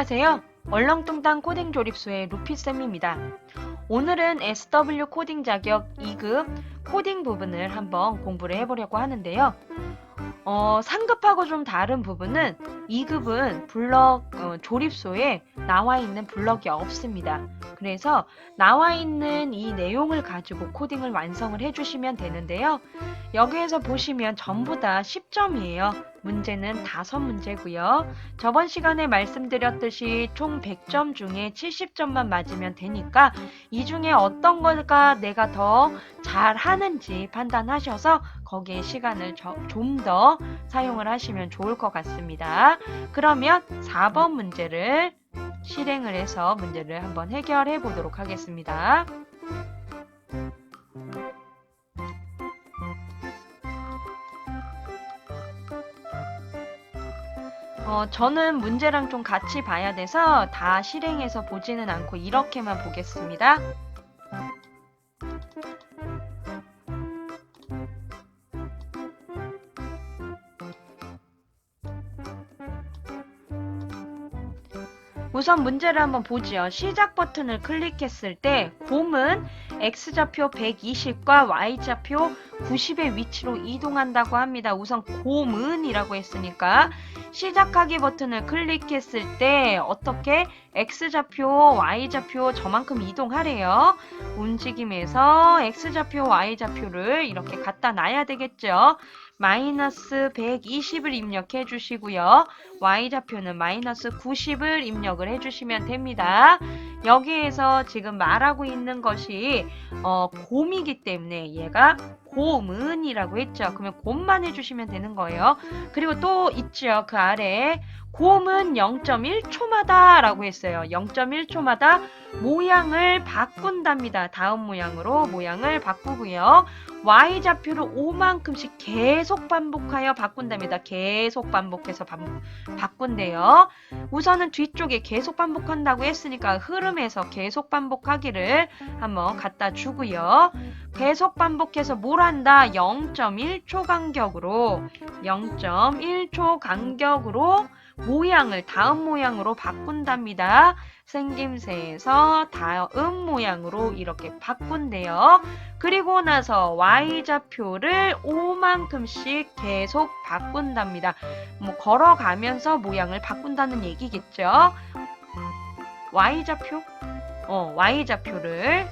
안녕하세요. 얼렁뚱땅 코딩 조립소의 루피쌤입니다. 오늘은 SW 코딩 자격 2급 코딩 부분을 한번 공부를 해보려고 하는데요. 상급하고 좀 다른 부분은 2급은 블럭 조립소에 나와 있는 블럭이 없습니다. 그래서 나와 있는 이 내용을 가지고 코딩을 완성을 해주시면 되는데요. 여기에서 보시면 전부 다 10점이에요. 문제는 5문제고요. 저번 시간에 말씀드렸듯이 총 100점 중에 70점만 맞으면 되니까 이 중에 어떤 걸까 내가 더 잘하는지 판단하셔서 거기에 시간을 좀 더 사용을 하시면 좋을 것 같습니다. 그러면 4번 문제를 실행을 해서 문제를 한번 해결해 보도록 하겠습니다. 저는 문제랑 좀 같이 봐야 돼서 다 실행해서 보지는 않고 이렇게만 보겠습니다. 우선 문제를 한번 보죠. 시작 버튼을 클릭했을 때 곰은 X좌표 120과 Y좌표 90의 위치로 이동한다고 합니다. 우선 곰은 이라고 했으니까 시작하기 버튼을 클릭했을 때 어떻게 X좌표, Y좌표 저만큼 이동하래요. 움직임에서 X좌표, Y좌표를 이렇게 갖다 놔야 되겠죠. 마이너스 120을 입력해 주시고요. Y좌표는 마이너스 90을 입력을 해주시면 됩니다. 여기에서 지금 말하고 있는 것이 곰이기 때문에 얘가 곰은이라고 했죠. 그러면 곰만 해주시면 되는 거예요. 그리고 또 있죠. 그 아래에 곰은 0.1초마다 라고 했어요. 0.1초마다 모양을 바꾼답니다. 다음 모양으로 모양을 바꾸고요. Y좌표를 5만큼씩 계속 반복하여 바꾼답니다. 계속 반복해서 바꾼대요. 우선은 뒤쪽에 계속 반복한다고 했으니까 흐름에서 계속 반복하기를 한번 갖다 주고요. 계속 반복해서 뭘 한다? 0.1초 간격으로 0.1초 간격으로 모양을 다음 모양으로 바꾼답니다. 생김새에서 다음 모양으로 이렇게 바꾼대요. 그리고 나서 Y좌표를 5만큼씩 계속 바꾼답니다. 뭐 걸어가면서 모양을 바꾼다는 얘기겠죠. Y좌표? Y좌표를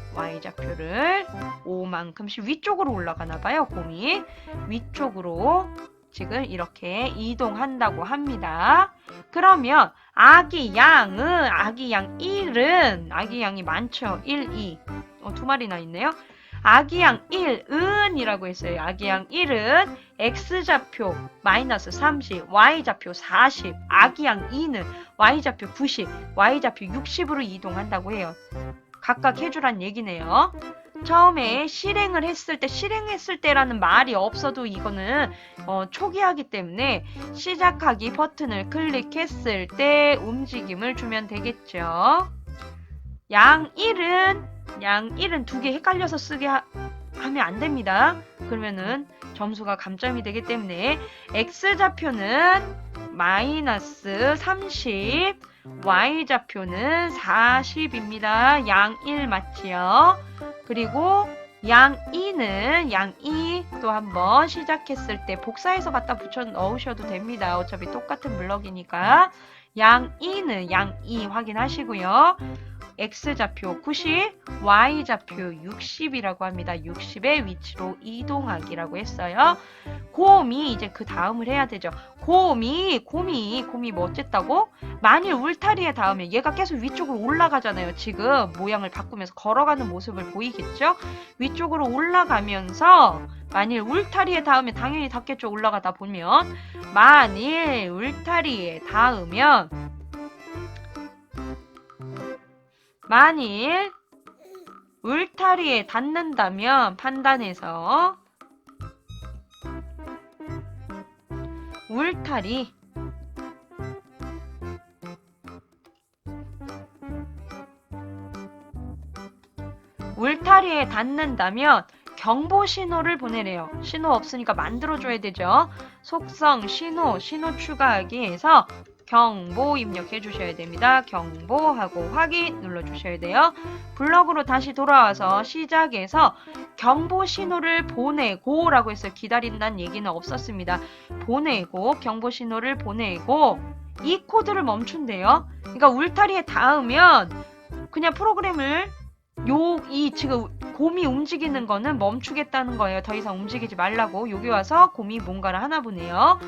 5만큼씩 위쪽으로 올라가나 봐요. 곰이 위쪽으로 지금 이렇게 이동한다고 합니다. 그러면 아기 양 1은 아기 양이 많죠. 1, 2. 두 마리나 있네요. 아기 양 1은 이라고 했어요. 아기 양 1은 X좌표 마이너스 30, Y좌표 40, 아기 양 2는 Y좌표 90, Y좌표 60으로 이동한다고 해요. 각각 해주란 얘기네요. 처음에 실행했을 때라는 말이 없어도 이거는 초기화기 때문에 시작하기 버튼을 클릭했을 때 움직임을 주면 되겠죠. 양 1은 두 개 헷갈려서 쓰게 하면 안 됩니다. 그러면은 점수가 감점이 되기 때문에 X좌표는 마이너스 30, Y좌표는 40입니다. 양 1 맞지요? 그리고 양 2 또 한번 시작했을 때 복사해서 갖다 붙여 넣으셔도 됩니다. 어차피 똑같은 블럭이니까 양 2 확인하시고요. X좌표 90, Y좌표 60이라고 합니다. 60의 위치로 이동하기라고 했어요. 곰이 이제 그 다음을 해야 되죠. 곰이 뭐 어쨌다고? 만일 울타리에 닿으면 얘가 계속 위쪽으로 올라가잖아요. 지금 모양을 바꾸면서 걸어가는 모습을 보이겠죠? 위쪽으로 올라가면서 만일 울타리에 닿으면 당연히 닿겠죠. 올라가다 보면 만일 울타리에 닿으면 만일 울타리에 닿는다면 판단해서 울타리에 닿는다면 경보 신호를 보내래요. 신호 없으니까 만들어줘야 되죠. 속성, 신호 추가하기 해서 경보 입력해 주셔야 됩니다. 경보하고 확인 눌러주셔야 돼요. 블럭으로 다시 돌아와서 시작해서 경보 신호를 보내고 라고 해서 기다린다는 얘기는 없었습니다. 보내고 경보 신호를 보내고 이 코드를 멈춘대요. 그러니까 울타리에 닿으면 그냥 프로그램을 지금 곰이 움직이는 거는 멈추겠다는 거예요. 더 이상 움직이지 말라고. 여기 와서 곰이 뭔가를 하나 보네요.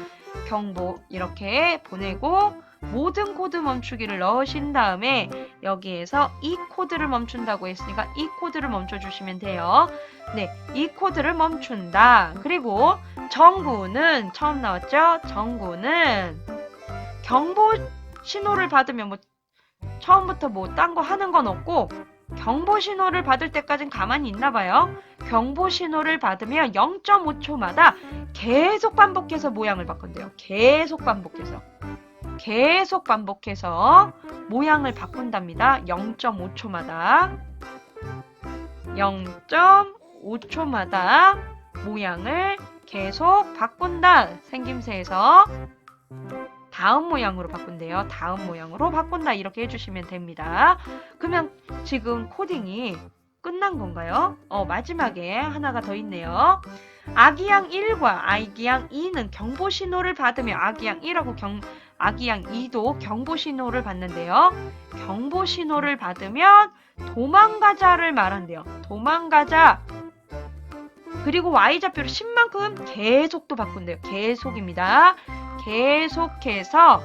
경보 이렇게 보내고 모든 코드 멈추기를 넣으신 다음에 여기에서 이 코드를 멈춘다고 했으니까 이 코드를 멈춰주시면 돼요. 네, 이 코드를 멈춘다. 그리고 정구는 처음 나왔죠? 정구는 경보 신호를 받으면 뭐 처음부터 뭐 딴 거 하는 건 없고 경보 신호를 받을 때까진 가만히 있나 봐요. 경보 신호를 받으면 0.5초마다 계속 반복해서 모양을 바꾼대요. 계속 반복해서 모양을 바꾼답니다. 0.5초마다 0.5초마다 모양을 계속 바꾼다. 생김새에서 다음 모양으로 바꾼대요. 다음 모양으로 바꾼다. 이렇게 해주시면 됩니다. 그러면 지금 코딩이 끝난 건가요? 마지막에 하나가 더 있네요. 아기양 1과 아기양 2는 경보 신호를 받으며 아기양 1하고 아기양 2도 경보 신호를 받는데요. 경보 신호를 받으면 도망가자를 말한대요. 도망가자. 그리고 Y좌표를 10만큼 계속도 바꾼대요. 계속입니다. 계속해서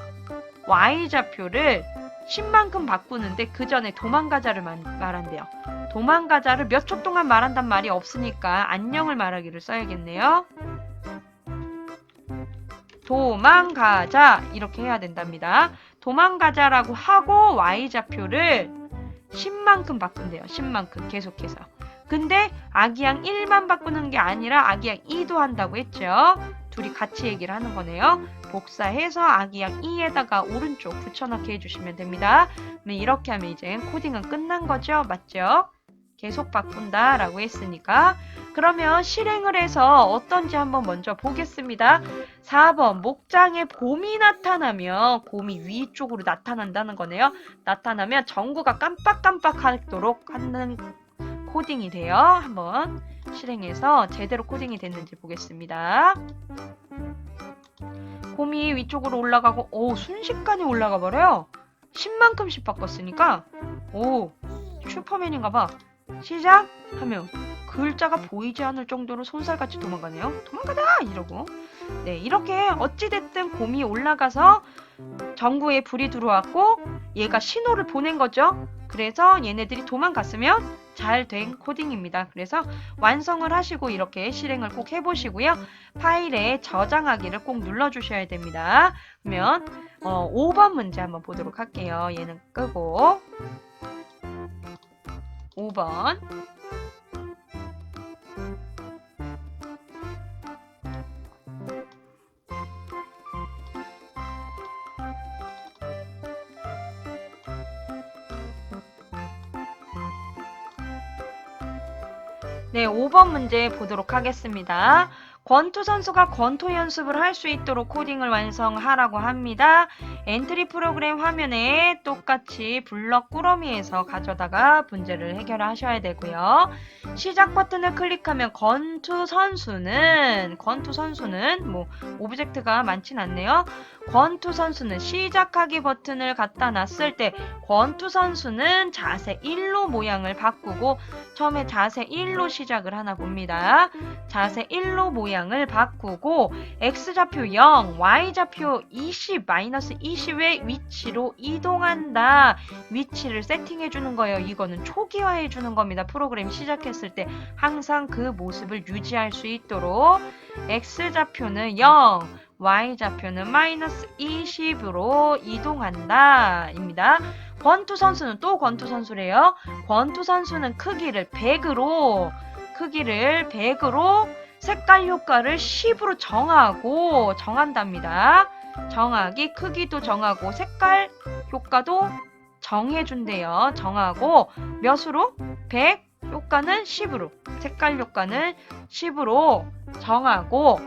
Y좌표를 10만큼 바꾸는데 그 전에 도망가자를 말한대요. 도망가자를 몇 초 동안 말한단 말이 없으니까 안녕을 말하기를 써야겠네요. 도망가자 이렇게 해야 된답니다. 도망가자라고 하고 Y좌표를 10만큼 바꾼대요. 10만큼 계속해서. 근데 아기양 1만 바꾸는 게 아니라 아기양 2도 한다고 했죠. 둘이 같이 얘기를 하는 거네요. 복사해서 아기양 2에다가 오른쪽 붙여넣기 해주시면 됩니다. 이렇게 하면 이제 코딩은 끝난 거죠. 맞죠? 계속 바꾼다 라고 했으니까 그러면 실행을 해서 어떤지 한번 먼저 보겠습니다. 4번 목장에 곰이 나타나면 곰이 위쪽으로 나타난다는 거네요. 나타나면 전구가 깜빡깜빡하도록 하는 코딩이 돼요. 한번 실행해서 제대로 코딩이 됐는지 보겠습니다. 곰이 위쪽으로 올라가고 순식간에 올라가 버려요. 10만큼씩 바꿨으니까 슈퍼맨인가봐. 시작! 하면 글자가 보이지 않을 정도로 손살같이 도망가네요. 도망가다! 이러고 네, 이렇게 어찌됐든 곰이 올라가서 전구에 불이 들어왔고 얘가 신호를 보낸 거죠. 그래서 얘네들이 도망갔으면 잘 된 코딩입니다. 그래서 완성을 하시고 이렇게 실행을 꼭 해보시고요. 파일에 저장하기를 꼭 눌러주셔야 됩니다. 그러면 5번 문제 한번 보도록 할게요. 얘는 끄고 5번 네, 5번 문제 보도록 하겠습니다. 권투 선수가 권투 연습을 할 수 있도록 코딩을 완성하라고 합니다. 엔트리 프로그램 화면에 똑같이 블럭 꾸러미에서 가져다가 문제를 해결하셔야 되고요. 시작 버튼을 클릭하면 권투 선수는 뭐 오브젝트가 많진 않네요. 권투 선수는 시작하기 버튼을 갖다 놨을 때 권투 선수는 자세 1로 모양을 바꾸고 처음에 자세 1로 시작을 하나 봅니다. 자세 1로 모양을 바꾸고 X좌표 0, Y좌표 20, 마이너스 20의 위치로 이동한다. 위치를 세팅해 주는 거예요. 이거는 초기화해 주는 겁니다. 프로그램 시작했을 때 항상 그 모습을 유지할 수 있도록 X좌표는 0, Y좌표는 마이너스 20으로 이동한다 입니다. 권투 선수는 또 권투 선수래요. 권투 선수는 크기를 100으로 색깔 효과를 10으로 정한답니다. 정하기 크기도 정하고 색깔 효과도 정해준대요. 정하고 몇으로? 100 효과는 10으로 색깔 효과는 10으로 정하고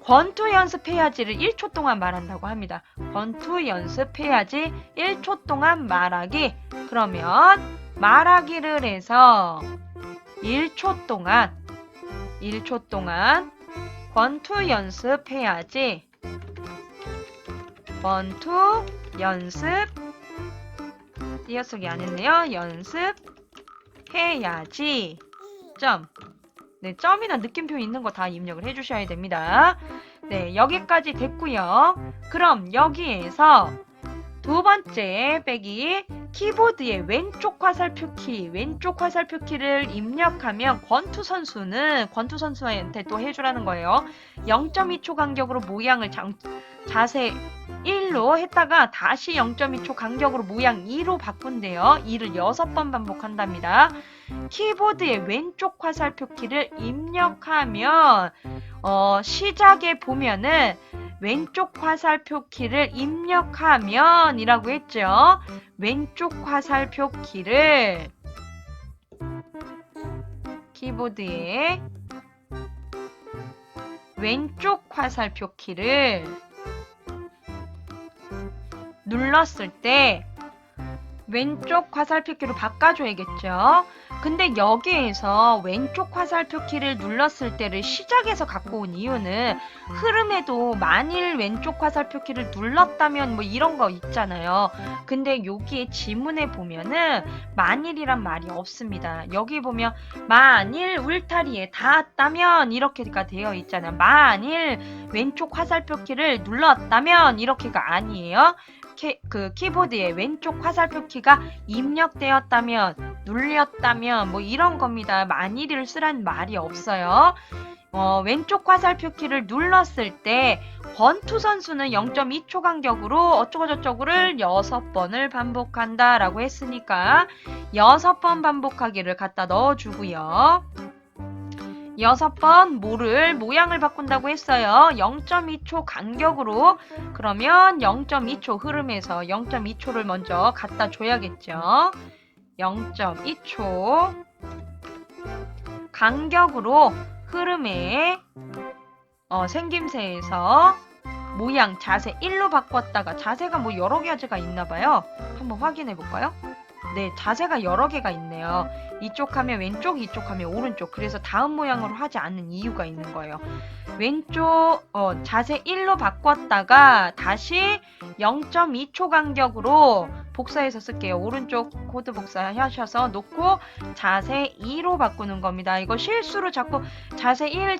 권투 연습해야지를 1초 동안 말한다고 합니다. 권투 연습해야지 1초 동안 말하기. 그러면 말하기를 해서 1초 동안 권투 연습해야지. 권투 연습 띄어쓰기 안 했네요. 연습해야지. 점. 네, 점이나 느낌표 있는 거 다 입력을 해주셔야 됩니다. 네, 여기까지 됐고요. 그럼 여기에서 두 번째 빼기 키보드의 왼쪽 화살표 키를 입력하면 권투 선수한테 또 해주라는 거예요. 0.2초 간격으로 모양을 자세 1로 했다가 다시 0.2초 간격으로 모양 2로 바꾼대요. 2를 6번 반복한답니다. 키보드의 왼쪽 화살표 키를 입력하면 시작에 보면은 왼쪽 화살표 키를 입력하면 이라고 했죠. 왼쪽 화살표 키를 키보드의 왼쪽 화살표 키를 눌렀을 때 왼쪽 화살표 키로 바꿔줘야겠죠. 근데 여기에서 왼쪽 화살표 키를 눌렀을 때를 시작에서 갖고 온 이유는 흐름에도 만일 왼쪽 화살표 키를 눌렀다면 뭐 이런 거 있잖아요. 근데 여기에 지문에 보면은 만일이란 말이 없습니다. 여기 보면 만일 울타리에 닿았다면 이렇게가 되어 있잖아요. 만일 왼쪽 화살표 키를 눌렀다면 이렇게가 아니에요. 키보드의 왼쪽 화살표 키가 입력되었다면 눌렸다면 뭐 이런 겁니다. 만일을 쓰란 말이 없어요. 왼쪽 화살표 키를 눌렀을 때 권투 선수는 0.2초 간격으로 어쩌고저쩌고를 6번을 반복한다 라고 했으니까 6번 반복하기를 갖다 넣어주고요. 6번 모양을 바꾼다고 했어요. 0.2초 간격으로. 그러면 0.2초 흐름에서 0.2초를 먼저 갖다 줘야겠죠. 0.2초 간격으로 흐름의 생김새에서 모양 자세 1로 바꿨다가 자세가 뭐 여러 가지가 있나봐요. 한번 확인해 볼까요? 네, 자세가 여러 개가 있네요. 이쪽 하면 왼쪽, 이쪽 하면 오른쪽. 그래서 다음 모양으로 하지 않는 이유가 있는 거예요. 왼쪽 자세 1로 바꿨다가 다시 0.2초 간격으로 복사해서 쓸게요. 오른쪽 코드 복사하셔서 놓고 자세 2로 바꾸는 겁니다. 이거 실수로 자꾸 자세 1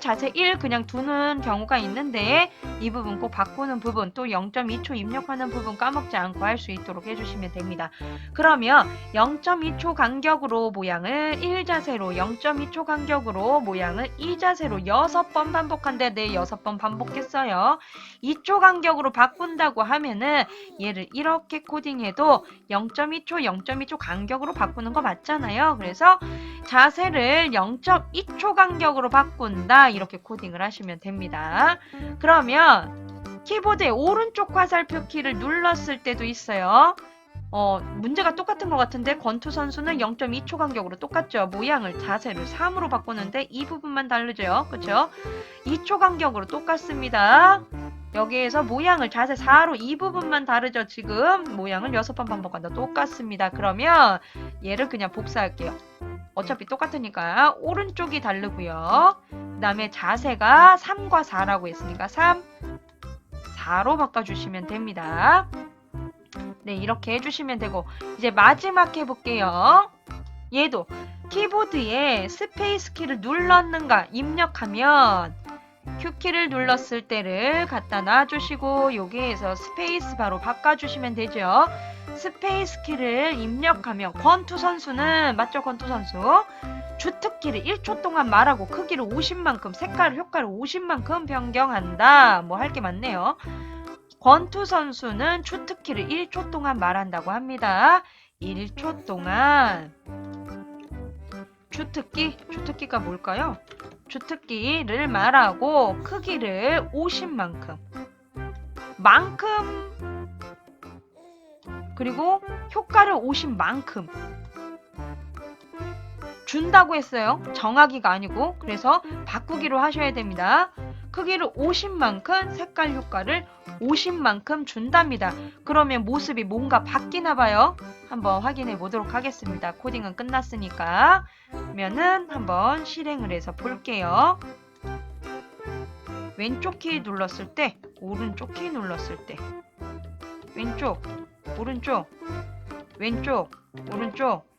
그냥 두는 경우가 있는데 이 부분 꼭 바꾸는 부분 또 0.2초 입력하는 부분 까먹지 않고 할 수 있도록 해주시면 됩니다. 그러면 0.2초 간격으로 모양을 1자세로 0.2초 간격으로 모양을 2자세로 6번 반복한데 네 6번 반복했어요. 2초 간격으로 바꾼다고 하면은 얘를 이렇게 코딩해도 0.2초 간격으로 바꾸는 거 맞잖아요. 그래서 자세를 0.2초 간격으로 바꾼다 이렇게 코딩을 하시면 됩니다. 그러면 키보드의 오른쪽 화살표 키를 눌렀을 때도 있어요. 문제가 똑같은 것 같은데 권투 선수는 0.2초 간격으로 똑같죠. 모양을 자세를 3으로 바꾸는데 이 부분만 다르죠. 그렇죠? 2초 간격으로 똑같습니다. 여기에서 모양을 자세 4로 이 부분만 다르죠. 지금 모양을 6번 반복한다. 똑같습니다. 그러면 얘를 그냥 복사할게요. 어차피 똑같으니까 오른쪽이 다르고요. 그 다음에 자세가 3과 4라고 했으니까 3, 4로 바꿔주시면 됩니다. 네, 이렇게 해주시면 되고 이제 마지막 해볼게요. 얘도 키보드에 스페이스 키를 눌렀는가 입력하면 Q키를 눌렀을 때를 갖다 놔주시고 여기에서 스페이스 바로 바꿔주시면 되죠. 스페이스 키를 입력하면 권투 선수는 맞죠? 권투 선수 주특기를 1초 동안 말하고 크기를 50만큼 색깔 효과를 50만큼 변경한다. 뭐 할 게 많네요. 권투 선수는 주특기를 1초 동안 말한다고 합니다. 1초 동안 주특기가 뭘까요? 주특기를 말하고 크기를 50만큼 그리고 효과를 50만큼 준다고 했어요. 정하기가 아니고 그래서 바꾸기로 하셔야 됩니다. 크기를 50만큼, 색깔 효과를 50만큼 준답니다. 그러면 모습이 뭔가 바뀌나 봐요. 한번 확인해 보도록 하겠습니다. 코딩은 끝났으니까. 그러면은 한번 실행을 해서 볼게요. 왼쪽 키 눌렀을 때, 오른쪽 키 눌렀을 때, 왼쪽, 오른쪽, 왼쪽, 오른쪽.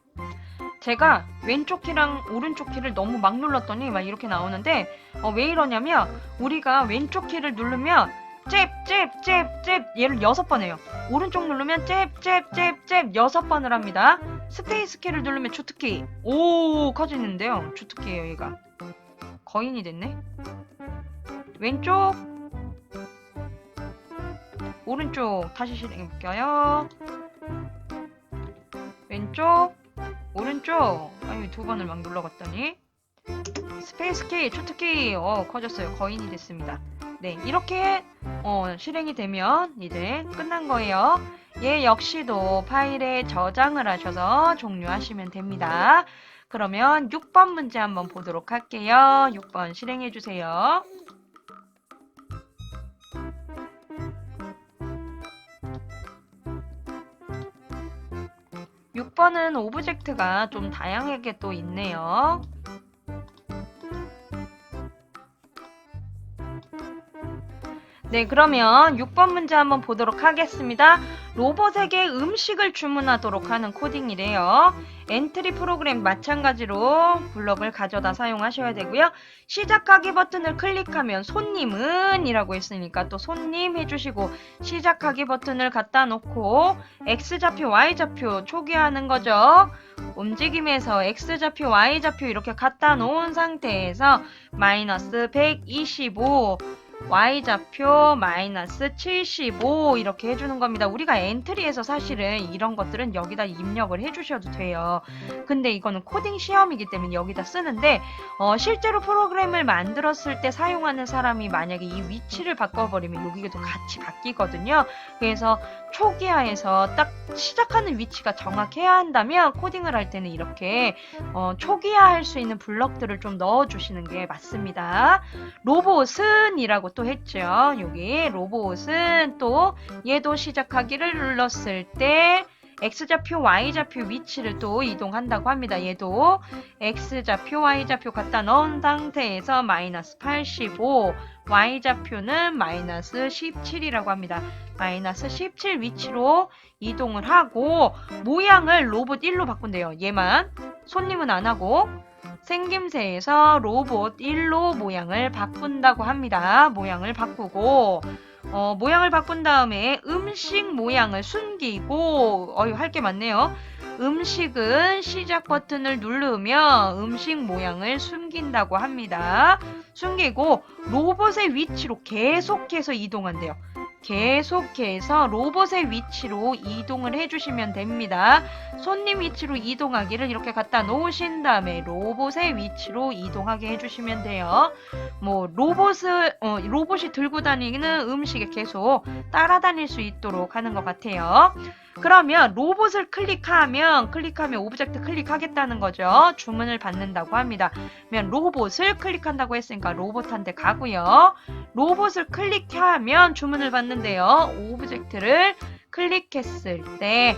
제가 왼쪽 키랑 오른쪽 키를 너무 막 눌렀더니 막 이렇게 나오는데 왜 이러냐면 우리가 왼쪽 키를 누르면 잽 얘를 6번 해요. 오른쪽 누르면 잽 6번을 합니다. 스페이스 키를 누르면 주특기 오 커지는데요. 주특기예요. 얘가 거인이 됐네. 왼쪽 오른쪽 다시 실행해 볼게요. 왼쪽 오른쪽 아유 2번을 막 눌러갔더니 스페이스 키 주특기 커졌어요. 거인이 됐습니다. 네 이렇게 실행이 되면 이제 끝난 거예요. 얘 역시도 파일에 저장을 하셔서 종료하시면 됩니다. 그러면 6번 문제 한번 보도록 할게요. 6번 실행해 주세요. 6번은 오브젝트가 좀 다양하게 또 있네요. 네, 그러면 6번 문제 한번 보도록 하겠습니다. 로봇에게 음식을 주문하도록 하는 코딩이래요. 엔트리 프로그램 마찬가지로 블럭을 가져다 사용하셔야 되고요. 시작하기 버튼을 클릭하면 손님은 이라고 했으니까 또 손님 해주시고 시작하기 버튼을 갖다 놓고 X좌표, Y좌표 초기화하는 거죠. 움직임에서 X좌표, Y좌표 이렇게 갖다 놓은 상태에서 마이너스 125 Y좌표 마이너스 75 이렇게 해주는 겁니다. 우리가 엔트리에서 사실은 이런 것들은 여기다 입력을 해주셔도 돼요. 근데 이거는 코딩 시험이기 때문에 여기다 쓰는데 실제로 프로그램을 만들었을 때 사용하는 사람이 만약에 이 위치를 바꿔버리면 여기도 같이 바뀌거든요. 그래서 초기화해서 딱 시작하는 위치가 정확해야 한다면 코딩을 할 때는 이렇게 초기화할 수 있는 블럭들을 좀 넣어주시는 게 맞습니다. 로봇은 이라고 또 했죠. 여기 로봇은 또 얘도 시작하기를 눌렀을 때 X좌표, Y좌표 위치를 또 이동한다고 합니다. 얘도 X좌표, Y좌표 갖다 넣은 상태에서 마이너스 85, Y좌표는 마이너스 17이라고 합니다. 마이너스 17 위치로 이동을 하고 모양을 로봇 1로 바꾼대요. 얘만 손님은 안 하고 생김새에서 로봇 1로 모양을 바꾼다고 합니다. 모양을 바꾸고 모양을 바꾼 다음에 음식 모양을 숨기고 할 게 많네요. 음식은 시작 버튼을 누르면 음식 모양을 숨긴다고 합니다. 숨기고 로봇의 위치로 계속해서 이동한대요. 계속해서 로봇의 위치로 이동을 해주시면 됩니다. 손님 위치로 이동하기를 이렇게 갖다 놓으신 다음에 로봇의 위치로 이동하게 해주시면 돼요. 로봇이 들고 다니는 음식에 계속 따라다닐 수 있도록 하는 것 같아요. 그러면 로봇을 클릭하면 오브젝트 클릭하겠다는 거죠. 주문을 받는다고 합니다. 그러면 로봇을 클릭한다고 했으니까 로봇한테 가고요. 로봇을 클릭하면 주문을 받는데요. 오브젝트를 클릭했을 때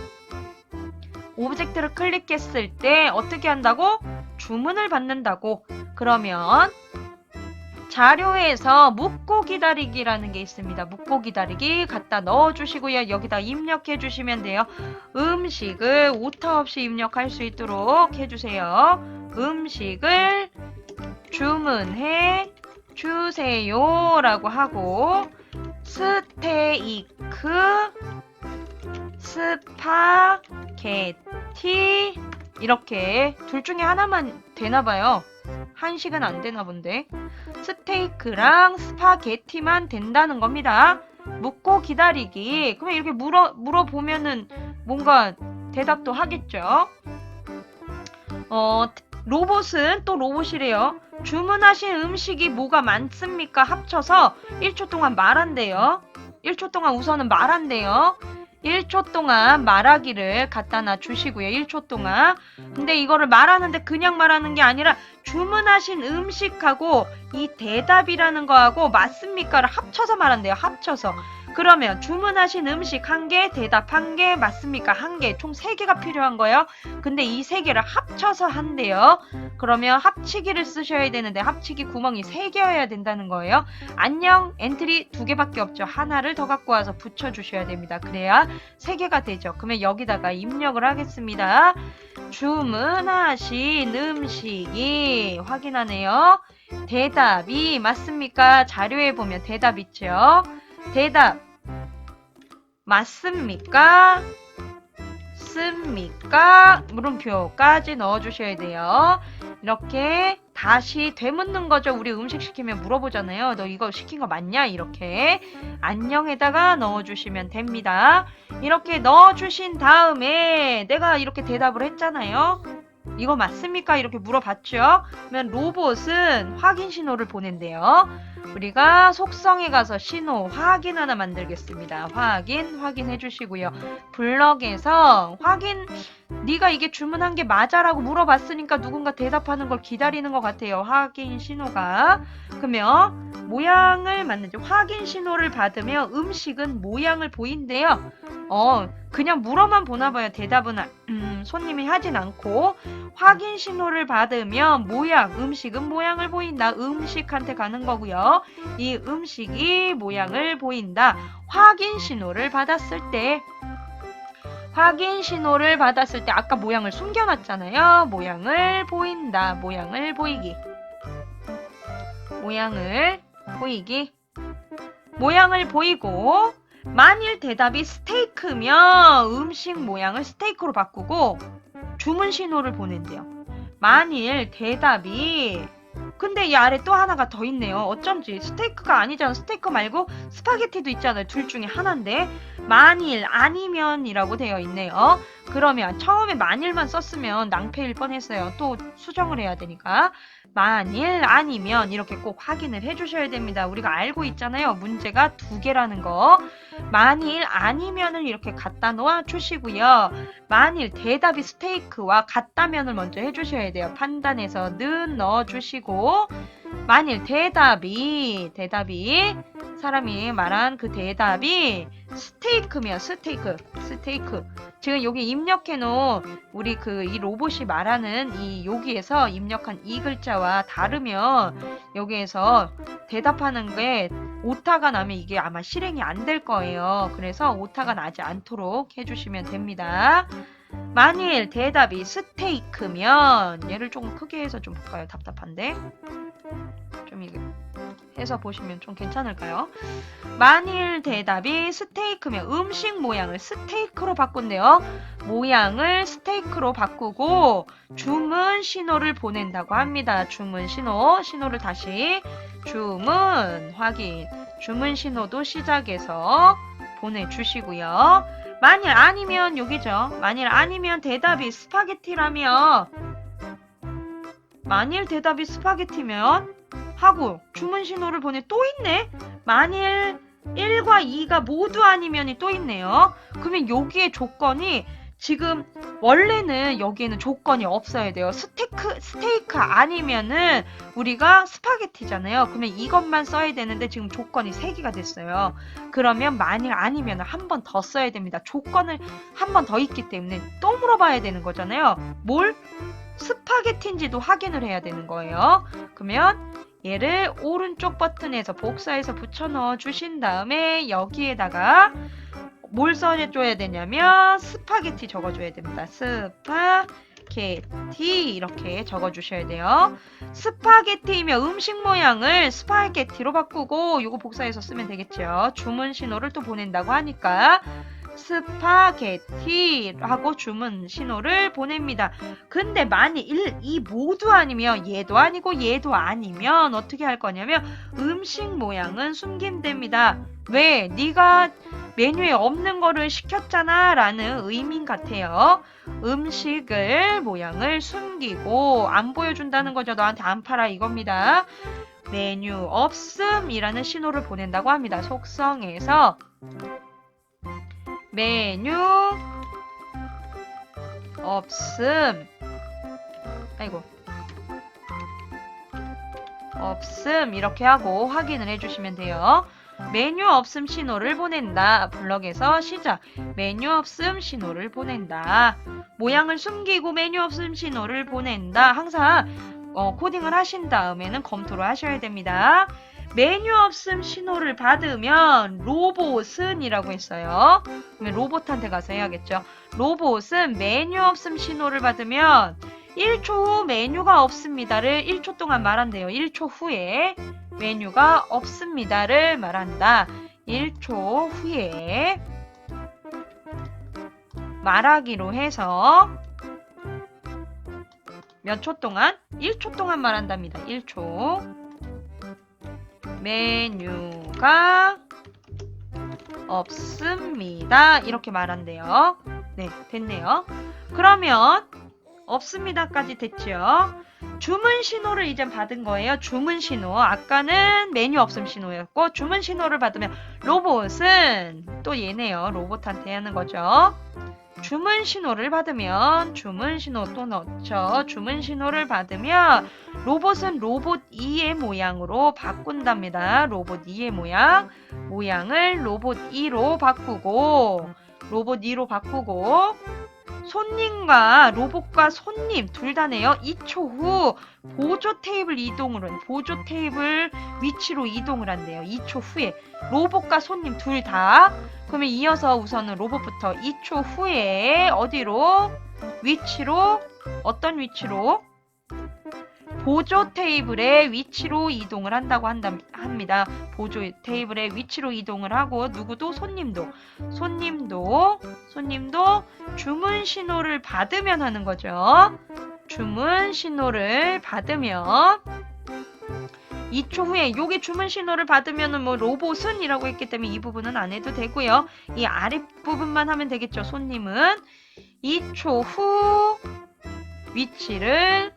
어떻게 한다고? 주문을 받는다고. 그러면 자료에서 묻고 기다리기라는 게 있습니다. 묻고 기다리기 갖다 넣어주시고요. 여기다 입력해 주시면 돼요. 음식을 오타 없이 입력할 수 있도록 해주세요. 음식을 주문해 주세요 라고 하고 스테이크, 스파게티 이렇게 둘 중에 하나만 되나봐요. 한식은 안 되나 본데 스테이크랑 스파게티만 된다는 겁니다. 묻고 기다리기. 그러면 이렇게 물어보면은 뭔가 대답도 하겠죠. 로봇은 또 로봇이래요. 주문하신 음식이 뭐가 많습니까? 합쳐서 1초 동안 말한대요. 1초 동안 우선은 말한대요. 1초 동안 말하기를 갖다 놔 주시고요. 1초 동안. 근데 이거를 말하는데 그냥 말하는 게 아니라 주문하신 음식하고 이 대답이라는 거하고 맞습니까를 합쳐서 말한대요. 합쳐서. 그러면 주문하신 음식 1개, 대답 1개, 맞습니까? 1개, 총 3개가 필요한 거예요. 근데 이 3개를 합쳐서 한대요. 그러면 합치기를 쓰셔야 되는데 합치기 구멍이 3개여야 된다는 거예요. 안녕, 엔트리 2개밖에 없죠. 하나를 더 갖고 와서 붙여주셔야 됩니다. 그래야 3개가 되죠. 그러면 여기다가 입력을 하겠습니다. 주문하신 음식이 확인하네요. 대답이 맞습니까? 자료에 보면 대답 있죠. 대답 맞습니까? 습니까? 물음표까지 넣어주셔야 돼요. 이렇게 다시 되묻는 거죠. 우리 음식 시키면 물어보잖아요. 너 이거 시킨 거 맞냐? 이렇게 안녕에다가 넣어주시면 됩니다. 이렇게 넣어주신 다음에 내가 이렇게 대답을 했잖아요. 이거 맞습니까? 이렇게 물어봤죠. 그러면 로봇은 확인 신호를 보낸대요. 우리가 속성에 가서 신호 확인 하나 만들겠습니다. 확인해 주시고요. 블럭에서 확인, 네가 이게 주문한 게 맞아라고 물어봤으니까 누군가 대답하는 걸 기다리는 것 같아요. 확인 신호가. 그러면 모양을 맞는지 확인 신호를 받으면 음식은 모양을 보인대요. 그냥 물어만 보나 봐요. 대답은 손님이 하진 않고 확인 신호를 받으면 모양, 음식은 모양을 보인다. 음식한테 가는 거고요. 이 음식이 모양을 보인다. 확인 신호를 받았을 때 아까 모양을 숨겨놨잖아요. 모양을 보인다. 모양을 보이기. 모양을 보이고 만일 대답이 스테이크면 음식 모양을 스테이크로 바꾸고 주문 신호를 보낸대요. 만일 대답이 근데 이 아래 또 하나가 더 있네요. 어쩐지 스테이크가 아니잖아. 스테이크 말고 스파게티도 있잖아요. 둘 중에 하나인데 만일 아니면이라고 되어 있네요. 그러면 처음에 만일만 썼으면 낭패일 뻔했어요. 또 수정을 해야 되니까 만일 아니면 이렇게 꼭 확인을 해주셔야 됩니다. 우리가 알고 있잖아요. 문제가 2개라는 거. 만일 아니면을 이렇게 갖다 놓아 주시고요. 만일 대답이 스테이크와 같다면을 먼저 해주셔야 돼요. 판단해서 는 넣어주시고 만일 대답이 사람이 말한 그 대답이 스테이크면 스테이크 지금 여기 입력해 놓은 우리 이 로봇이 말하는 이 여기에서 입력한 이 글자와 다르면 여기에서 대답하는 게 오타가 나면 이게 아마 실행이 안 될 거예요. 그래서 오타가 나지 않도록 해주시면 됩니다. 만일 대답이 스테이크면 얘를 조금 크게 해서 좀 볼까요? 답답한데 좀 이게 해서 보시면 좀 괜찮을까요? 만일 대답이 스테이크면 음식 모양을 스테이크로 바꾼대요. 모양을 스테이크로 바꾸고 주문 신호를 보낸다고 합니다. 주문 신호를 다시 주문 확인 주문 신호도 시작해서 보내주시고요. 만일 아니면 여기죠. 만일 아니면 대답이 스파게티라면 만일 대답이 스파게티면 하고 주문 신호를 보내 또 있네. 만일 1과 2가 모두 아니면이 또 있네요. 그러면 여기에 조건이 지금 원래는 여기에는 조건이 없어야 돼요. 스테이크 아니면은 우리가 스파게티잖아요. 그러면 이것만 써야 되는데 지금 조건이 3개가 됐어요. 그러면 만일 아니면 한 번 더 써야 됩니다. 조건을 한 번 더 있기 때문에 또 물어봐야 되는 거잖아요. 뭘? 스파게티인지도 확인을 해야 되는 거예요. 그러면 얘를 오른쪽 버튼에서 복사해서 붙여 넣어 주신 다음에 여기에다가 뭘 써줘야 되냐면 스파게티 적어줘야 됩니다. 스파게티 이렇게 적어주셔야 돼요. 스파게티면 음식 모양을 스파게티로 바꾸고 이거 복사해서 쓰면 되겠죠. 주문 신호를 또 보낸다고 하니까 스파게티하고 주문 신호를 보냅니다. 근데 만일 이 모두 아니면 얘도 아니고 얘도 아니면 어떻게 할 거냐면 음식 모양은 숨김됩니다. 왜? 네가 메뉴에 없는 거를 시켰잖아 라는 의미 같아요. 음식을 모양을 숨기고 안 보여준다는 거죠. 너한테 안 팔아 이겁니다. 메뉴 없음이라는 신호를 보낸다고 합니다. 속성에서 메뉴 없음 없음 이렇게 하고 확인을 해주시면 돼요. 메뉴 없음 신호를 보낸다. 블럭에서 시작. 메뉴 없음 신호를 보낸다. 모양을 숨기고 메뉴 없음 신호를 보낸다. 항상 코딩을 하신 다음에는 검토를 하셔야 됩니다. 메뉴 없음 신호를 받으면 로봇은 이라고 했어요. 그러면 로봇한테 가서 해야겠죠. 로봇은 메뉴 없음 신호를 받으면 1초 후 메뉴가 없습니다를 1초 동안 말한대요. 1초 후에 메뉴가 없습니다를 말한다. 1초 후에 말하기로 해서 몇 초 동안? 1초 동안 말한답니다. 1초. 메뉴가 없습니다. 이렇게 말한대요. 네, 됐네요. 그러면 없습니다까지 됐죠. 주문 신호를 이제 받은 거예요. 주문 신호. 아까는 메뉴 없음 신호였고 주문 신호를 받으면 로봇은 또 얘네요. 로봇한테 하는 거죠. 주문 신호를 받으면 주문 신호 또 넣죠. 주문 신호를 받으면 로봇은 로봇 2의 모양으로 바꾼답니다. 로봇 2의 모양을 로봇 2로 바꾸고 손님과 로봇과 손님 둘 다네요. 2초 후 보조 테이블 위치로 이동을 한대요. 2초 후에 로봇과 손님 둘 다. 그러면 이어서 우선은 로봇부터 2초 후에 어디로? 어떤 위치로? 보조 테이블의 위치로 이동을 한다고 합니다. 보조 테이블의 위치로 이동을 하고 누구도 손님도 주문 신호를 받으면 하는 거죠. 주문 신호를 받으면 2초 후에 요게 주문 신호를 받으면은 뭐 로봇은 이라고 했기 때문에 이 부분은 안 해도 되고요. 이 아랫부분만 하면 되겠죠. 손님은 2초 후 위치를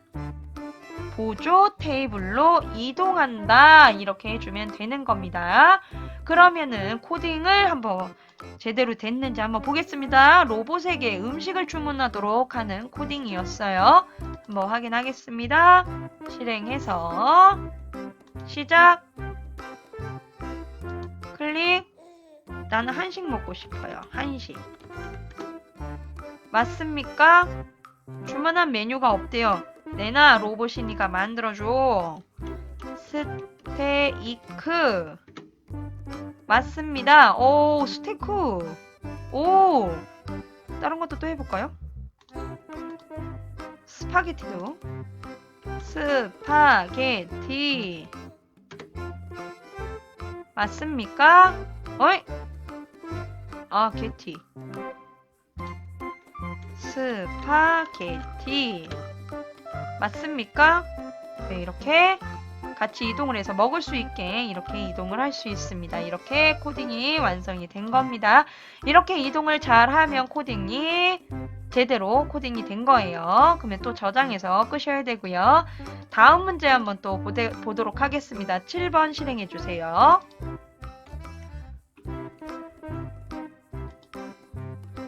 보조 테이블로 이동한다. 이렇게 해주면 되는 겁니다. 그러면은 코딩을 한번 제대로 됐는지 한번 보겠습니다. 로봇에게 음식을 주문하도록 하는 코딩이었어요. 한번 확인하겠습니다. 실행해서 시작. 클릭. 나는 한식 먹고 싶어요. 한식. 맞습니까? 주문한 메뉴가 없대요. 내나 로봇이니까 만들어줘. 스테이크. 맞습니다. 오, 스테이크. 오, 다른 것도 또 해볼까요? 스파게티도. 스파게티. 맞습니까? 어이? 아, 게티. 스파게티. 맞습니까? 네, 이렇게 같이 이동을 해서 먹을 수 있게 이렇게 이동을 할 수 있습니다. 이렇게 코딩이 완성이 된 겁니다. 이렇게 이동을 잘 하면 제대로 코딩이 된 거예요. 그러면 또 저장해서 끄셔야 되고요. 다음 문제 한번 또 보도록 하겠습니다. 7번 실행해 주세요.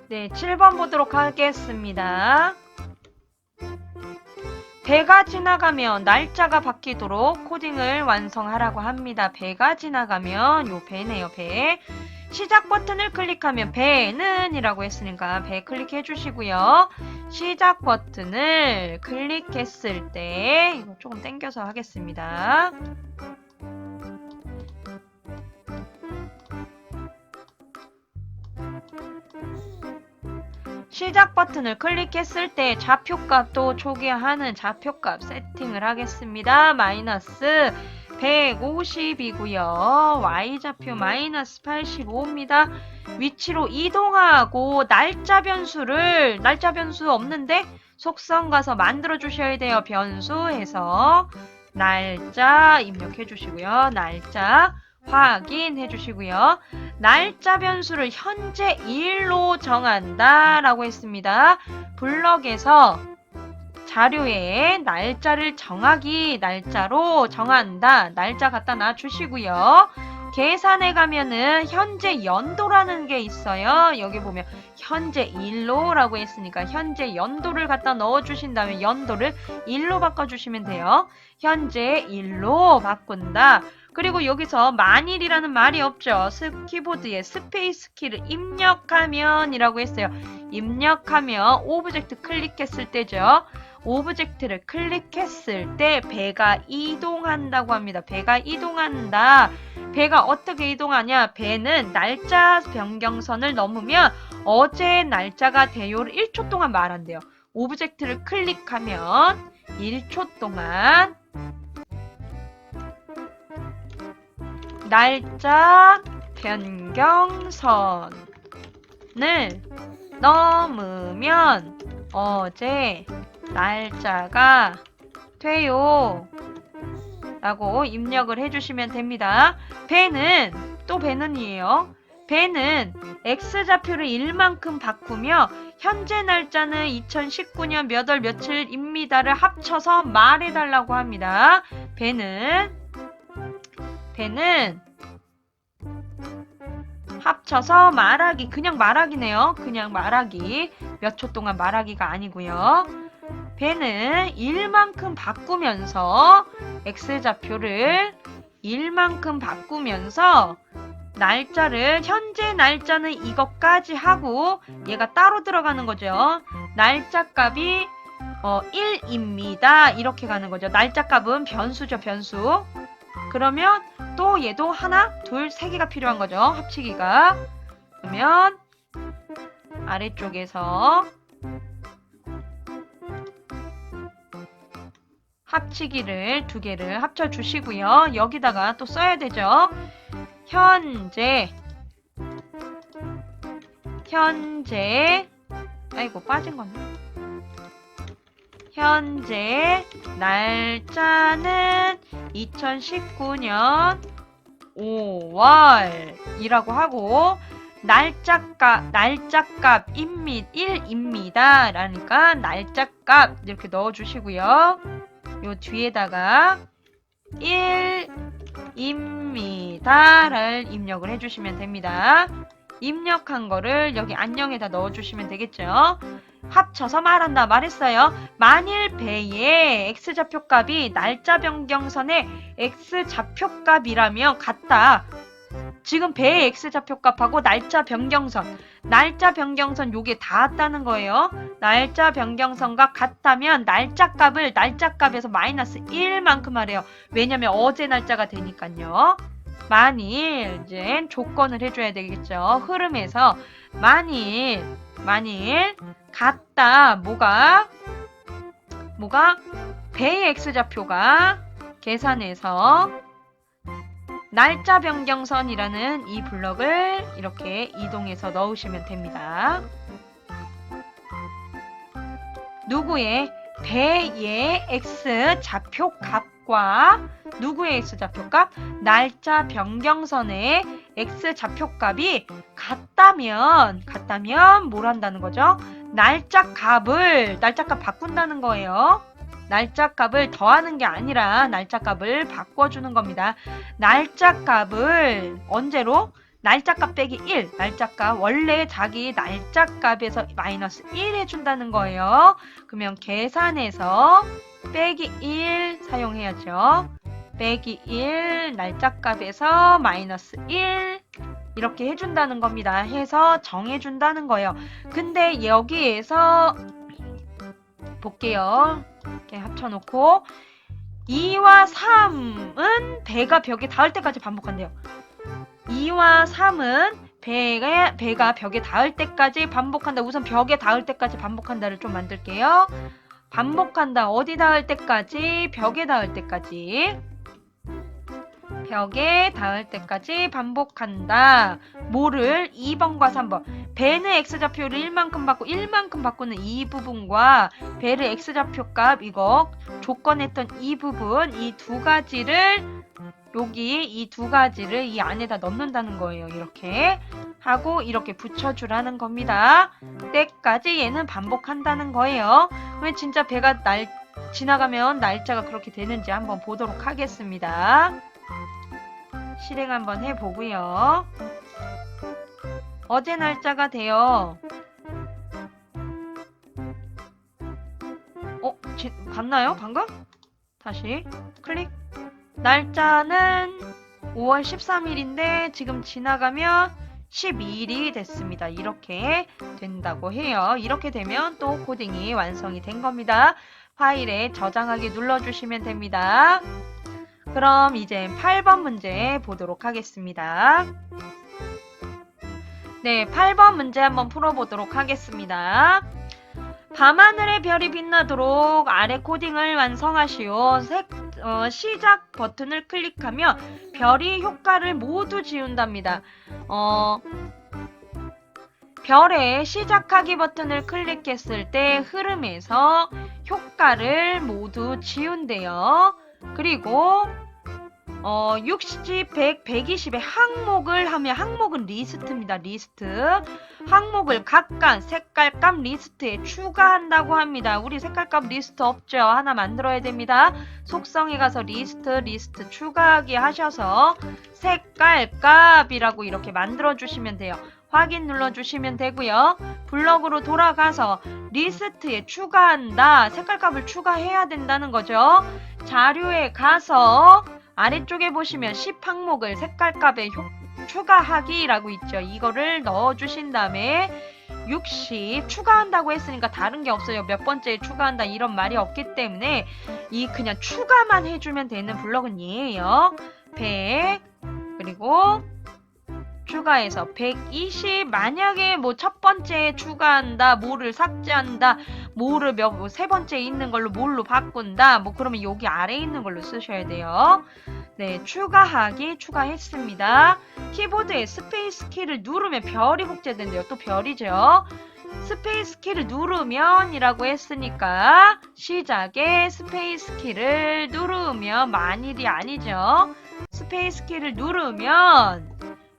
네, 7번 보도록 하겠습니다. 배가 지나가면 날짜가 바뀌도록 코딩을 완성하라고 합니다. 배가 지나가면 요 배네요. 배. 시작 버튼을 클릭하면 배는 이라고 했으니까 배 클릭해 주시고요. 시작 버튼을 클릭했을 때 이거 조금 당겨서 하겠습니다. 시작 버튼을 클릭했을 때 좌표값도 초기화하는 좌표값 세팅을 하겠습니다. 마이너스 150이고요. Y좌표 마이너스 85입니다. 위치로 이동하고 날짜 변수 없는데 속성 가서 만들어 주셔야 돼요. 변수에서 날짜 입력해 주시고요. 날짜 확인해 주시고요. 날짜 변수를 현재 1로 정한다 라고 했습니다. 블럭에서 자료에 날짜를 날짜로 정한다. 날짜 갖다 놔주시고요. 계산에 가면은 현재 연도라는 게 있어요. 여기 보면 현재 일로라고 했으니까 현재 연도를 갖다 넣어주신 다음에 연도를 일로 바꿔주시면 돼요. 현재 일로 바꾼다. 그리고 여기서 만일이라는 말이 없죠. 키보드에 스페이스 키를 입력하면 이라고 했어요. 입력하면 오브젝트 클릭했을 때죠. 오브젝트를 클릭했을 때 배가 이동한다고 합니다. 배가 이동한다. 배가 어떻게 이동하냐? 배는 날짜 변경선을 넘으면 어제 날짜가 돼요를 1초 동안 말한대요. 오브젝트를 클릭하면 1초 동안 날짜 변경선을 넘으면 어제 날짜가 돼요 라고 입력을 해주시면 됩니다. 배는이에요. 배는 X좌표를 1만큼 바꾸며 현재 날짜는 2019년 몇 월 며칠입니다를 합쳐서 말해달라고 합니다. 배는 합쳐서 말하기, 그냥 말하기네요. 그냥 말하기. 몇 초 동안 말하기가 아니고요. 배는 1만큼 바꾸면서 X좌표를 1만큼 바꾸면서 날짜를 현재 날짜는 이것까지 하고 얘가 따로 들어가는 거죠. 날짜 값이 1입니다. 이렇게 가는 거죠. 날짜 값은 변수죠. 변수. 그러면 또 얘도 하나, 둘, 세 개가 필요한 거죠. 합치기가. 그러면 아래쪽에서 합치기를 두 개를 합쳐 주시고요. 여기다가 또 써야 되죠. 현재 아이고 빠진 건데. 현재 날짜는 2019년 5월이라고 하고 날짜값 1입니다. 라니까 날짜값 이렇게 넣어주시고요. 요 뒤에다가 1입니다를 입력을 해주시면 됩니다. 입력한 거를 여기 안녕에다 넣어주시면 되겠죠. 합쳐서 말한다 말했어요. 만일 배의 X좌표값이 날짜 변경선의 X좌표값이라면 같다. 지금 배의 X좌표값하고 날짜 변경선 요게 닿았다는 거예요. 날짜 변경선과 같다면 날짜값에서 마이너스 1만큼 하래요. 왜냐면 어제 날짜가 되니까요. 만일 이제 조건을 해줘야 되겠죠. 흐름에서 만일 같다. 뭐가 배의 X좌표가 계산해서 날짜 변경선이라는 이 블럭을 이렇게 이동해서 넣으시면 됩니다. 누구의 배의 X좌표 값과 누구의 X좌표값? 날짜 변경선의 X좌표값이 같다면 뭘 한다는 거죠? 날짜값 바꾼다는 거예요. 날짜값을 더하는 게 아니라 날짜값을 바꿔주는 겁니다. 날짜값을 언제로? 날짜값 빼기 1. 날짜값 원래 자기 날짜값에서 마이너스 1 해준다는 거예요. 그러면 계산해서 빼기 1 사용해야죠. 빼기 1 날짜값에서 마이너스 1 이렇게 해준다는 겁니다. 해서 정해준다는 거예요. 근데 여기에서 볼게요. 이렇게 합쳐놓고 2와 3은 배가 벽에 닿을 때까지 반복한대요. 2와 3은 배가 벽에 닿을 때까지 반복한다. 우선 벽에 닿을 때까지 반복한다를 좀 만들게요. 반복한다. 어디 닿을 때까지? 벽에 닿을 때까지. 벽에 닿을 때까지 반복한다. 뭐를? 2번과 3번. 배는 X좌표를 1만큼 받고 1만큼 바꾸는 이 부분과 배를 X좌표값 이거 조건했던 이 부분 이 두 가지를 여기 이 두 가지를 이 안에다 넣는다는 거예요. 이렇게 하고 이렇게 붙여주라는 겁니다. 때까지 얘는 반복한다는 거예요. 그러면 진짜 배가 지나가면 날짜가 그렇게 되는지 한번 보도록 하겠습니다. 실행 한번 해보고요. 어제 날짜가 돼요. 갔나요? 방금? 다시 클릭. 날짜는 5월 13일인데 지금 지나가면 12일이 됐습니다. 이렇게 된다고 해요. 이렇게 되면 또 코딩이 완성이 된 겁니다. 파일에 저장하기 눌러주시면 됩니다. 그럼 이제 8번 문제 보도록 하겠습니다. 네, 8번 문제 한번 풀어보도록 하겠습니다. 밤하늘의 별이 빛나도록 아래 코딩을 완성하시오. 시작 버튼을 클릭하며 별이 효과를 모두 지운답니다. 별의 시작하기 버튼을 클릭했을 때 흐름에서 효과를 모두 지운대요. 그리고 60, 100, 120의 항목을 하면 항목은 리스트입니다. 리스트. 항목을 각각 색깔값 리스트에 추가한다고 합니다. 우리 색깔값 리스트 없죠? 하나 만들어야 됩니다. 속성에 가서 리스트 추가하기 하셔서 색깔값이라고 이렇게 만들어주시면 돼요. 확인 눌러주시면 되고요. 블럭으로 돌아가서 리스트에 추가한다. 색깔값을 추가해야 된다는 거죠. 자료에 가서 아래쪽에 보시면 10항목을 색깔값에 추가하기라고 있죠. 이거를 넣어주신 다음에 60 추가한다고 했으니까 다른 게 없어요. 몇 번째에 추가한다 이런 말이 없기 때문에 그냥 추가만 해주면 되는 블럭은 얘예요. 100 그리고 추가해서 120 만약에 뭐 첫 번째에 추가한다 뭐를 삭제한다 뭐를 세 번째에 있는 걸로 뭘로 바꾼다 뭐 그러면 여기 아래에 있는 걸로 쓰셔야 돼요. 네, 추가하기 추가했습니다. 키보드에 스페이스 키를 누르면 별이 복제된대요. 또 별이죠. 스페이스 키를 누르면 이라고 했으니까 시작에 스페이스 키를 누르면 만일이 아니죠. 스페이스 키를 누르면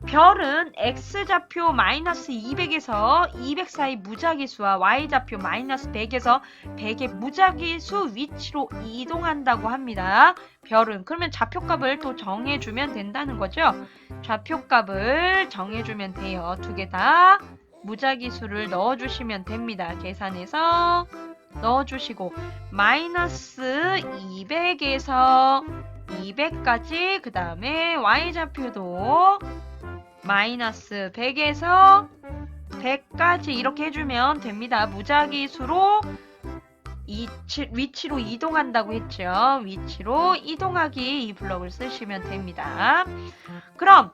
별은 X좌표 마이너스 200에서 200 사이 무작위수와 Y좌표 마이너스 100에서 100의 무작위수 위치로 이동한다고 합니다. 별은 그러면 좌표값을 또 정해주면 된다는 거죠. 좌표값을 정해주면 돼요. 두 개 다 무작위수를 넣어주시면 됩니다. 계산해서 넣어주시고 마이너스 200에서 200까지 그 다음에 Y좌표도 마이너스 100에서 100까지 이렇게 해주면 됩니다. 무작위수로 위치로 이동한다고 했죠. 위치로 이동하기 이 블럭을 쓰시면 됩니다. 그럼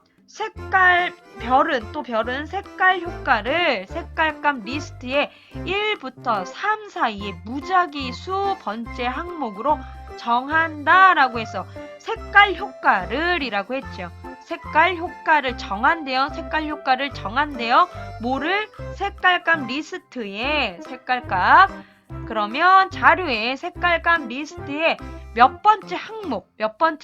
별은 색깔 효과를 색깔값 리스트에 1부터 3 사이의 무작위수 번째 항목으로 정한다라고 해서 색깔 효과를 이라고 했죠. 색깔 효과를 정한대요. 색깔 효과를 정한대요. 뭐를? 색깔값 리스트에 색깔값 그러면 자료에 색깔값 리스트에 몇 번째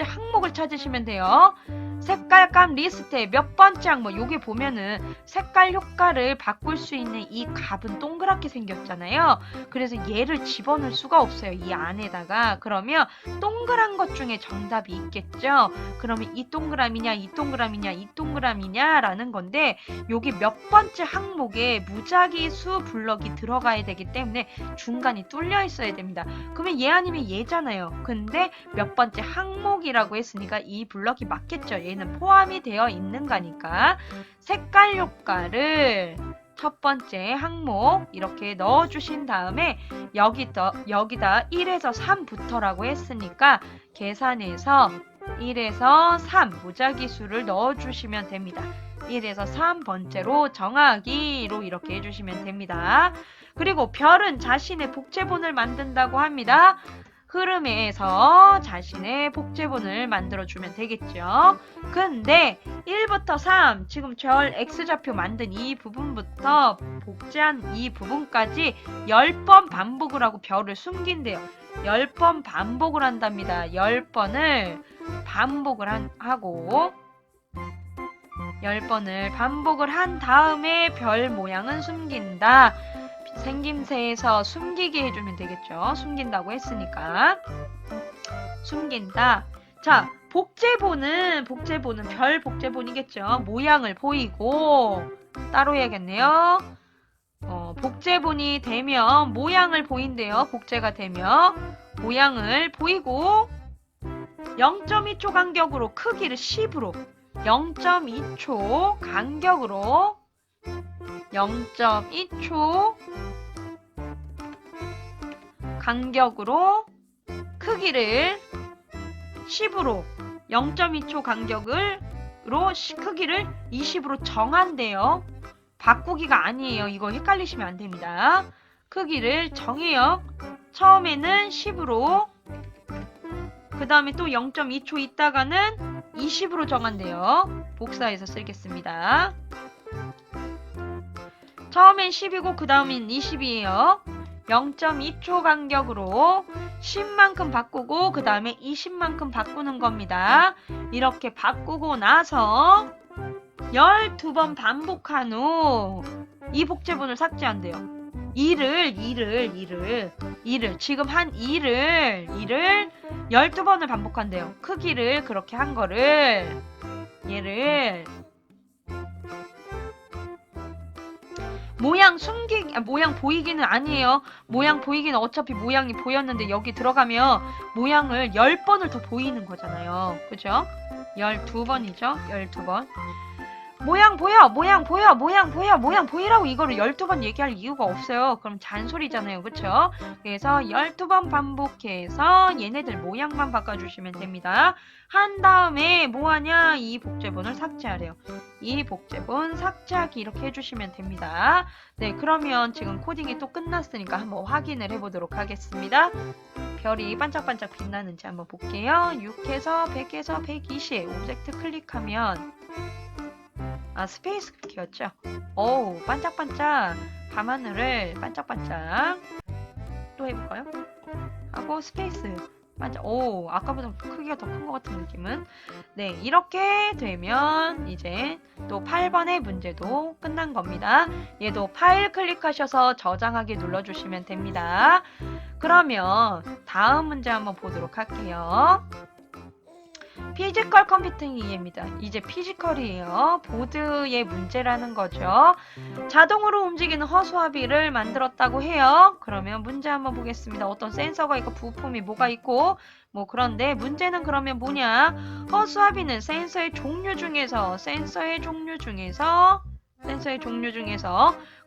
항목을 찾으시면 돼요. 색깔값 리스트에 몇 번째 항목 여기 보면은 색깔 효과를 바꿀 수 있는 이 값은 동그랗게 생겼잖아요. 그래서 얘를 집어넣을 수가 없어요. 이 안에다가 그러면 동그란 것 중에 정답이 있겠죠. 그러면 이 동그라미냐 이 동그라미냐 이 동그라미냐라는 건데 여기 몇 번째 항목에 무작위수 블럭이 들어가야 되기 때문에 중간이 뚫려 있어야 됩니다. 그러면 얘 아니면 얘잖아요. 근데 몇 번째 항목이라고 했으니까 이 블럭이 맞겠죠. 얘는 포함이 되어 있는 거니까 색깔 효과를 첫 번째 항목 이렇게 넣어주신 다음에 여기다 1에서 3부터라고 했으니까 계산해서 1에서 3 무작위수를 넣어주시면 됩니다. 1에서 3번째로 정하기로 이렇게 해주시면 됩니다. 그리고 별은 자신의 복제본을 만든다고 합니다. 흐름에서 자신의 복제본을 만들어주면 되겠죠. 근데 1부터 3 지금 별 X좌표 만든 이 부분부터 복제한 이 부분까지 10번 반복을 하고 별을 숨긴대요. 10번 반복을 한답니다. 10번을 반복을 하고 10번을 반복을 한 다음에 별 모양은 숨긴다. 생김새에서 숨기게 해주면 되겠죠. 숨긴다고 했으니까 숨긴다. 자, 복제본은 별 복제본이겠죠. 모양을 보이고 따로 해야겠네요. 복제본이 되면 모양을 보인대요. 복제가 되면 모양을 보이고 0.2초 간격으로 크기를 10으로 0.2초 간격으로 0.2초 간격으로 크기를 10으로 0.2초 간격으로 크기를 20으로 정한대요. 바꾸기가 아니에요. 이거 헷갈리시면 안 됩니다. 크기를 정해요. 처음에는 10으로 그 다음에 또 0.2초 있다가는 20으로 정한대요. 복사해서 쓰겠습니다. 처음엔 10이고 그 다음엔 20이에요. 0.2초 간격으로 10만큼 바꾸고 그 다음에 20만큼 바꾸는 겁니다. 이렇게 바꾸고 나서 12번 반복한 후 이 복제본을 삭제한대요. 일을 지금 한 일을 12번을 반복한대요. 크기를 그렇게 한 거를 얘를 모양 보이기는 아니에요. 모양 보이기는 어차피 모양이 보였는데 여기 들어가면 모양을 10번을 더 보이는 거잖아요. 그죠? 12번이죠. 12번. 모양 보이라고 이거를 12번 얘기할 이유가 없어요. 그럼 잔소리잖아요. 그쵸? 그래서 12번 반복해서 얘네들 모양만 바꿔주시면 됩니다. 한 다음에 뭐하냐? 이 복제본을 삭제하래요. 이 복제본 삭제하기 이렇게 해주시면 됩니다. 네, 그러면 지금 코딩이 또 끝났으니까 한번 확인을 해보도록 하겠습니다. 별이 반짝반짝 빛나는지 한번 볼게요. 6에서 100에서 120 오브젝트 클릭하면 스페이스 키였죠. 오우, 반짝반짝. 밤하늘을 반짝반짝. 또 해볼까요? 하고 스페이스. 반짝. 오, 아까보다 크기가 더 큰 것 같은 느낌은. 네, 이렇게 되면 이제 또 8번의 문제도 끝난 겁니다. 얘도 파일 클릭하셔서 저장하기 눌러주시면 됩니다. 그러면 다음 문제 한번 보도록 할게요. 피지컬 컴퓨팅 이해입니다. 이제 피지컬이에요. 보드의 문제라는 거죠. 자동으로 움직이는 허수아비를 만들었다고 해요. 그러면 문제 한번 보겠습니다. 어떤 센서가 있고 부품이 뭐가 있고 그런데 문제는 그러면 뭐냐? 허수아비는 센서의 종류 중에서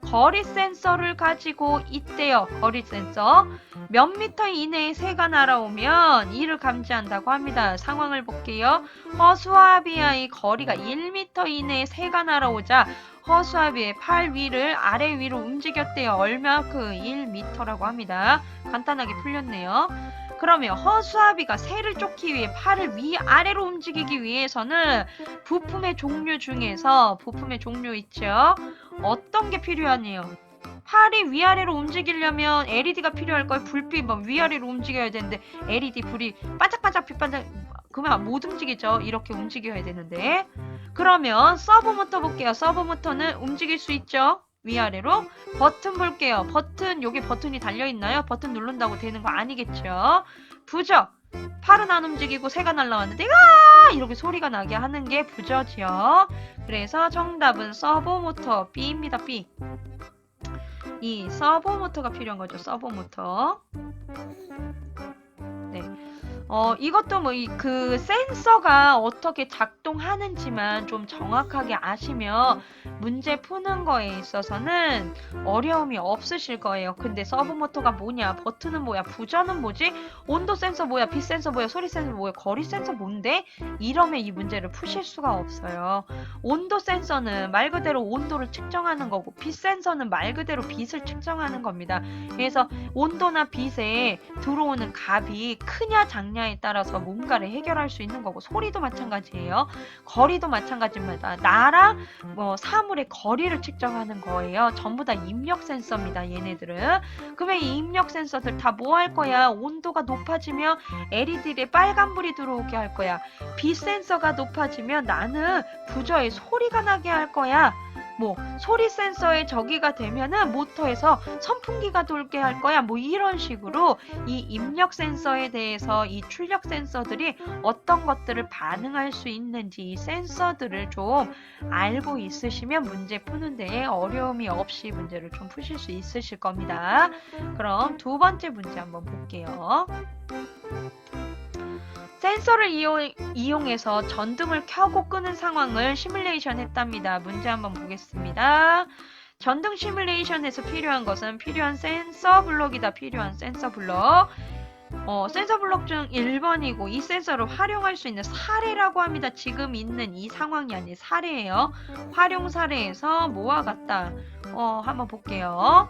거리 센서를 가지고 있대요. 거리 센서. 몇 미터 이내에 새가 날아오면 이를 감지한다고 합니다. 상황을 볼게요. 허수아비의 거리가 1미터 이내에 새가 날아오자 허수아비의 팔 위를 아래 위로 움직였대요. 얼마큼? 1미터라고 합니다. 간단하게 풀렸네요. 그러면 허수아비가 새를 쫓기 위해 팔을 위아래로 움직이기 위해서는 부품의 종류 있죠. 어떤 게 필요하네요. 팔이 위아래로 움직이려면 LED가 필요할 거예요. 불빛 위아래로 움직여야 되는데 LED 불이 반짝반짝 빛반짝 그러면 못 움직이죠. 이렇게 움직여야 되는데. 그러면 서브모터 볼게요. 서브모터는 움직일 수 있죠. 위아래로. 버튼 볼게요. 여기 버튼이 달려있나요? 버튼 누른다고 되는 거 아니겠죠? 부저. 팔은 안 움직이고 새가 날라왔는데 이렇게 소리가 나게 하는 게 부저지요. 그래서 정답은 서브모터 B입니다. B. 이 서브모터가 필요한 거죠. 서브모터. 네. 이것도 그 센서가 어떻게 작동하는지만 좀 정확하게 아시면 문제 푸는 거에 있어서는 어려움이 없으실 거예요. 근데 서브모터가 뭐냐? 버튼은 뭐야? 부저는 뭐지? 온도 센서 뭐야? 빛 센서 뭐야? 소리 센서 뭐야? 거리 센서 뭔데? 이러면 이 문제를 푸실 수가 없어요. 온도 센서는 말 그대로 온도를 측정하는 거고 빛 센서는 말 그대로 빛을 측정하는 겁니다. 그래서 온도나 빛에 들어오는 값이 크냐 작냐에 따라서 뭔가를 해결할 수 있는 거고 소리도 마찬가지예요. 거리도 마찬가지입니다. 나랑 사물의 거리를 측정하는 거예요. 전부 다 입력 센서입니다. 얘네들은. 그러면 이 입력 센서들 다 뭐 할 거야? 온도가 높아지면 LED에 빨간불이 들어오게 할 거야. 빛 센서가 높아지면 나는 부저에 소리가 나게 할 거야. 뭐 소리 센서에 저기가 되면은 모터에서 선풍기가 돌게 할 거야. 뭐 이런 식으로 이 입력 센서에 대해서 이 출력 센서들이 어떤 것들을 반응할 수 있는지 이 센서들을 좀 알고 있으시면 문제 푸는 데에 어려움이 없이 문제를 좀 푸실 수 있으실 겁니다. 그럼 두 번째 문제 한번 볼게요. 센서를 이용해서 전등을 켜고 끄는 상황을 시뮬레이션 했답니다. 문제 한번 보겠습니다. 전등 시뮬레이션에서 필요한 것은 필요한 센서 블록이다. 필요한 센서 블록. 센서 블록 중 1번이고 이 센서를 활용할 수 있는 사례라고 합니다. 지금 있는 이 상황이 아닌 사례예요. 활용 사례에서 뭐와 같다. 한번 볼게요.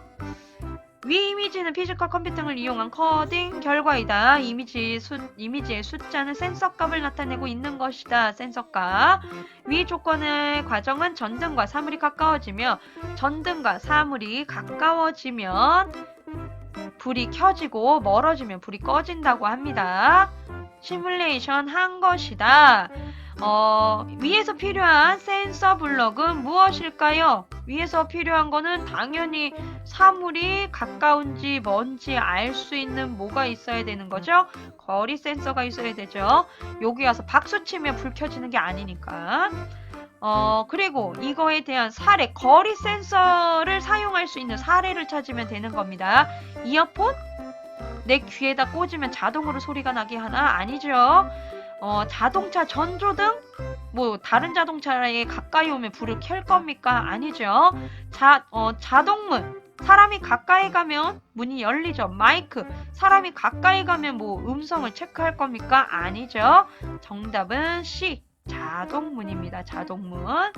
위 이미지는 피지컬 컴퓨팅을 이용한 코딩 결과이다. 이미지의 숫자는 센서 값을 나타내고 있는 것이다. 센서 값. 위 조건의 과정은 전등과 사물이 가까워지며 전등과 사물이 가까워지면 불이 켜지고 멀어지면 불이 꺼진다고 합니다. 시뮬레이션 한 것이다. 위에서 필요한 센서 블록은 무엇일까요? 위에서 필요한 거는 당연히 사물이 가까운지 먼지 알 수 있는 뭐가 있어야 되는 거죠? 거리 센서가 있어야 되죠. 여기 와서 박수 치면 불 켜지는 게 아니니까. 그리고 이거에 대한 사례, 거리 센서를 사용할 수 있는 사례를 찾으면 되는 겁니다. 이어폰? 내 귀에다 꽂으면 자동으로 소리가 나게 하나? 아니죠. 자동차 전조등? 뭐 다른 자동차에 가까이 오면 불을 켤 겁니까? 아니죠. 자동문. 사람이 가까이 가면 문이 열리죠. 마이크. 사람이 가까이 가면 뭐 음성을 체크할 겁니까? 아니죠. 정답은 C. 자동문입니다. 자동문.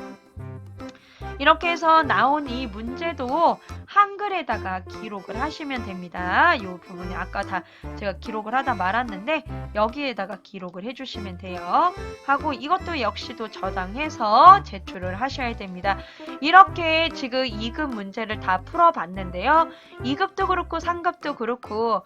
이렇게 해서 나온 이 문제도 한글에다가 기록을 하시면 됩니다. 이 부분이 아까 다 제가 기록을 하다 말았는데 여기에다가 기록을 해주시면 돼요. 하고 이것도 역시도 저장해서 제출을 하셔야 됩니다. 이렇게 지금 2급 문제를 다 풀어봤는데요. 2급도 그렇고 3급도 그렇고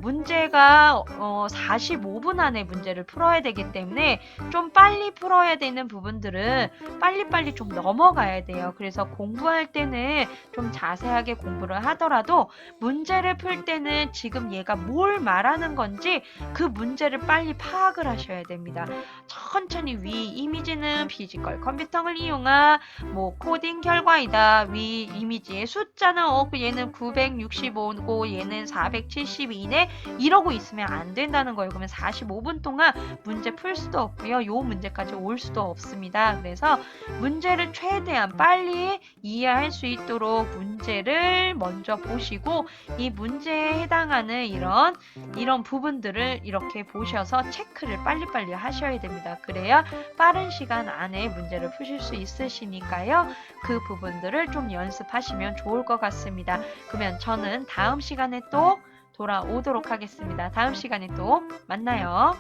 문제가 45분 안에 문제를 풀어야 되기 때문에 좀 빨리 풀어야 되는 부분들은 빨리빨리 좀 넘어가야 돼요. 그래서 공부할 때는 좀 자세하게 공부를 하더라도 문제를 풀 때는 지금 얘가 뭘 말하는 건지 그 문제를 빨리 파악을 하셔야 됩니다. 천천히 위 이미지는 피지컬 컴퓨터를 이용한 뭐 코딩 결과이다. 위 이미지의 숫자는 얘는 965고 얘는 472네. 이러고 있으면 안 된다는 거예요. 그러면 45분 동안 문제 풀 수도 없고요. 요 문제까지 올 수도 없습니다. 그래서 문제를 최대한 빨리 이해할 수 있도록 문제를 먼저 보시고 이 문제에 해당하는 이런 부분들을 이렇게 보셔서 체크를 빨리빨리 하셔야 됩니다. 그래야 빠른 시간 안에 문제를 푸실 수 있으시니까요. 그 부분들을 좀 연습하시면 좋을 것 같습니다. 그러면 저는 다음 시간에 또 돌아오도록 하겠습니다. 다음 시간에 또 만나요.